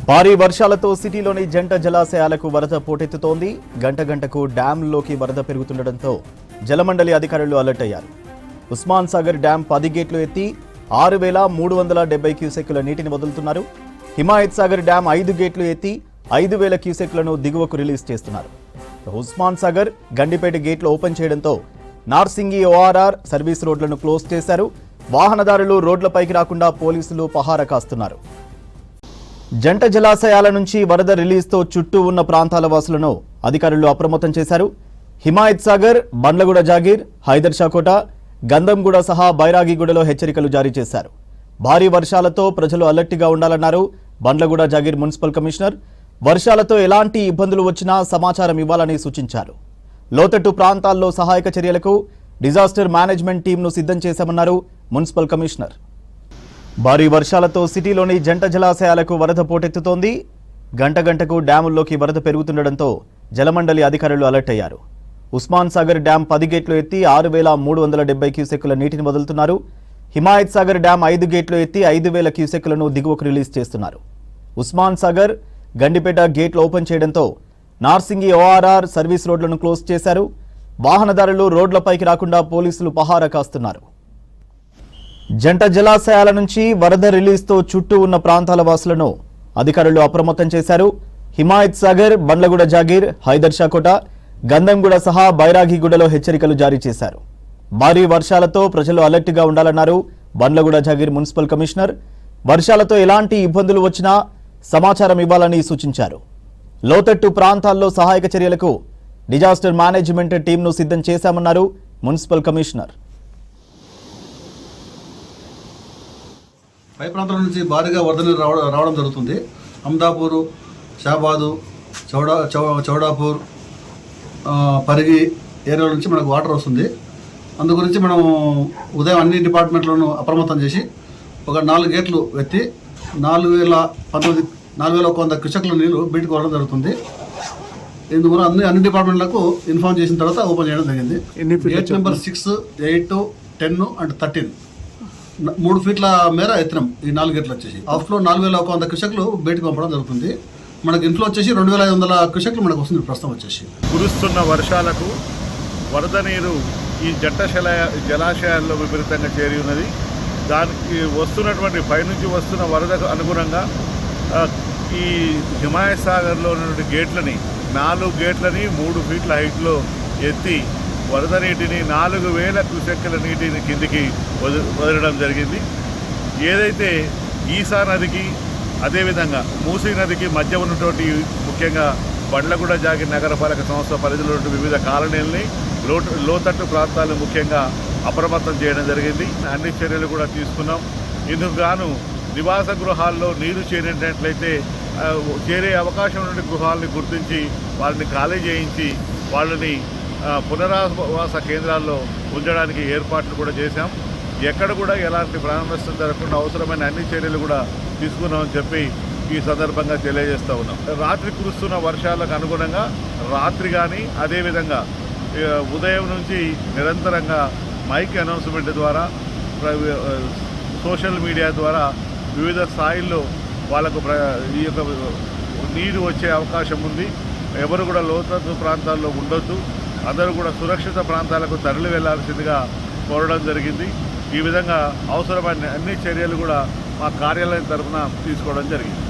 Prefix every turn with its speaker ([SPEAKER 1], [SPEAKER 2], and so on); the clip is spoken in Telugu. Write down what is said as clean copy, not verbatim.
[SPEAKER 1] భారీ వర్షాలతో సిటీలోని జంట జలాశయాలకు వరద పోటెత్తుతోంది. గంట గంటకు డ్యాంలోకి వరద పెరుగుతుండటంతో జలమండలి అధికారులు అలర్ట్ అయ్యారు. ఉస్మాన్ సాగర్ డ్యాం 10 గేట్లు ఎత్తి 6,370 క్యూసెక్కుల నీటిని వదులుతున్నారు. హిమాయత్ సాగర్ డ్యాం 5 గేట్లు ఎత్తి 5,000 క్యూసెక్లను దిగువకు రిలీజ్ చేస్తున్నారు. ఉస్మాన్ సాగర్ గండిపేట గేట్లు ఓపెన్ చేయడంతో నార్సింగి ఓఆర్ఆర్ సర్వీస్ రోడ్లను క్లోజ్ చేశారు. వాహనదారులు రోడ్లపైకి రాకుండా పోలీసులు పహారా కాస్తున్నారు. జంట జలాశయాల నుంచి వరద రిలీజ్తో చుట్టూ ఉన్న ప్రాంతాల వాసులను అధికారులు అప్రమత్తం చేశారు. హిమాయత్ సాగర్, బండ్లగూడ జాగీర్, హైదర్ షాకోట, గంధంగూడ సహా బైరాగిగూడలో హెచ్చరికలు జారీ చేశారు. భారీ వర్షాలతో ప్రజలు అలర్ట్గా ఉండాలన్నారు బండ్లగూడ జాగీర్ మున్సిపల్ కమిషనర్. వర్షాలతో ఎలాంటి ఇబ్బందులు వచ్చినా సమాచారం ఇవ్వాలని సూచించారు. లోతట్టు ప్రాంతాల్లో సహాయక చర్యలకు డిజాస్టర్ మేనేజ్మెంట్ టీంను సిద్ధం చేశామన్నారు మున్సిపల్ కమిషనర్. భారీ వర్షాలతో సిటీలోని జంట జలాశయాలకు వరద పోటెత్తుతోంది. గంట గంటకు డ్యాముల్లోకి వరద పెరుగుతుండటంతో జలమండలి అధికారులు అలర్ట్ అయ్యారు. ఉస్మాన్ సాగర్ డ్యాం 10 గేట్లు ఎత్తి 6,370 క్యూసెక్కుల నీటిని వదులుతున్నారు. హిమాయత్ సాగర్ డ్యాం 5 గేట్లు ఎత్తి 5,000 క్యూసెక్కులను దిగువకు రిలీజ్ చేస్తున్నారు. ఉస్మాన్ సాగర్ గండిపేట గేట్లు ఓపెన్ చేయడంతో నార్సింగి ఓఆర్ఆర్ సర్వీస్ రోడ్లను క్లోజ్ చేశారు. వాహనదారులు రోడ్లపైకి రాకుండా పోలీసులు పహారా కాస్తున్నారు. జంట జలాశయాల నుంచి వరద రిలీజ్తో చుట్టూ ఉన్న ప్రాంతాల వాసులను అధికారులు అప్రమత్తం చేశారు. హిమాయత్ సాగర్, బండ్లగూడ జాగీర్, హైదర్ షాకోట, గంధంగూడ సహా బైరాగిగూడలో హెచ్చరికలు జారీ చేశారు. భారీ వర్షాలతో ప్రజలు అలర్ట్గా ఉండాలన్నారు బండ్లగూడ జాగీర్ మున్సిపల్ కమిషనర్. వర్షాలతో ఎలాంటి ఇబ్బందులు వచ్చినా సమాచారం ఇవ్వాలని సూచించారు. లోతట్టు ప్రాంతాల్లో సహాయక చర్యలకు డిజాస్టర్ మేనేజ్మెంట్ టీంను సిద్ధం చేశామన్నారు మున్సిపల్ కమిషనర్.
[SPEAKER 2] పై ప్రాంతాల నుంచి భారీగా వరద నీరు రావడం జరుగుతుంది. అహ్మదాపూర్, షాబాదు, చౌడాపూర్, పరిగి ఏరియాల నుంచి మనకు వాటర్ వస్తుంది. అందు గురించి మనం ఉదయం అన్ని డిపార్ట్మెంట్లను అప్రమత్తం చేసి ఒక 4 గేట్లు ఎత్తి 4,100 క్యూసెక్ల నీళ్ళు బయటకు రావడం జరుగుతుంది. ఇందువల్ల అన్ని డిపార్ట్మెంట్లకు ఇన్ఫార్మ్ చేసిన తర్వాత ఓపెన్ చేయడం జరిగింది. గేట్ నెంబర్ 6, 8, 10 అండ్ 13 3 ఫీట్ల మేర ఎత్తినాం. ఈ 4 గేట్లు వచ్చేసి అవుట్ఫ్లో 4,100 క్యూసెక్లు బయటకు పంపడం జరుగుతుంది. మనకు ఇన్ఫ్లో వచ్చేసి 2,500 క్యూసెక్లు మనకు వస్తుంది ప్రస్తుతం వచ్చేసి.
[SPEAKER 3] కురుస్తున్న వర్షాలకు వరద నీరు ఈ జంట జలాశయాల్లో విపరీతంగా చేరి ఉన్నది. దానికి వస్తున్నటువంటి పైనుంచి వస్తున్న వరదకు అనుగుణంగా ఈ హిమాయత్ సాగర్లో ఉన్నటువంటి గేట్లని 4 గేట్లని 3 ఫీట్ల హైట్లో ఎత్తి వరద నీటిని 4,000 క్యూసెక్కుల నీటిని కిందికి వదలడం జరిగింది. ఏదైతే ఈసా నదికి అదేవిధంగా మూసీ నదికి మధ్య ఉన్నటువంటి ముఖ్యంగా బండ్లగూడ జాగీర్ నగరపాలక సంస్థ పరిధిలో వివిధ కాలనీలని లోతట్టు ప్రాంతాలను ముఖ్యంగా అప్రమత్తం చేయడం జరిగింది. అన్ని చర్యలు కూడా తీసుకున్నాం. ఇందుకు గాను నివాస గృహాల్లో నీరు చేరినట్లయితే చేరే అవకాశం ఉన్న గృహాలని గుర్తించి వాళ్ళని ఖాళీ చేయించి వాళ్ళని పునరావాస కేంద్రాల్లో ఉంచడానికి ఏర్పాట్లు కూడా చేశాం. ఎక్కడ కూడా ఎలాంటి ప్రాణ నష్టం జరగకుండా అవసరమైన అన్ని చర్యలు కూడా తీసుకున్నామని చెప్పి ఈ సందర్భంగా తెలియజేస్తూ ఉన్నాం. రాత్రి కురుస్తున్న వర్షాలకు అనుగుణంగా రాత్రి కానీ అదేవిధంగా ఉదయం నుంచి నిరంతరంగా మైక్ అనౌన్స్మెంట్ ద్వారా సోషల్ మీడియా ద్వారా వివిధ స్థాయిల్లో వాళ్ళకు ఈ యొక్క నీరు వచ్చే అవకాశం ఉంది. ఎవరు కూడా లోతట్టు ప్రాంతాల్లో ఉండొద్దు, అందరూ కూడా సురక్షిత ప్రాంతాలకు తరలి వెళ్లాల్సిందిగా కోరడం జరిగింది. ఈ విధంగా అవసరమైన అన్ని చర్యలు కూడా మా కార్యాలయం తరఫున తీసుకోవడం జరిగింది.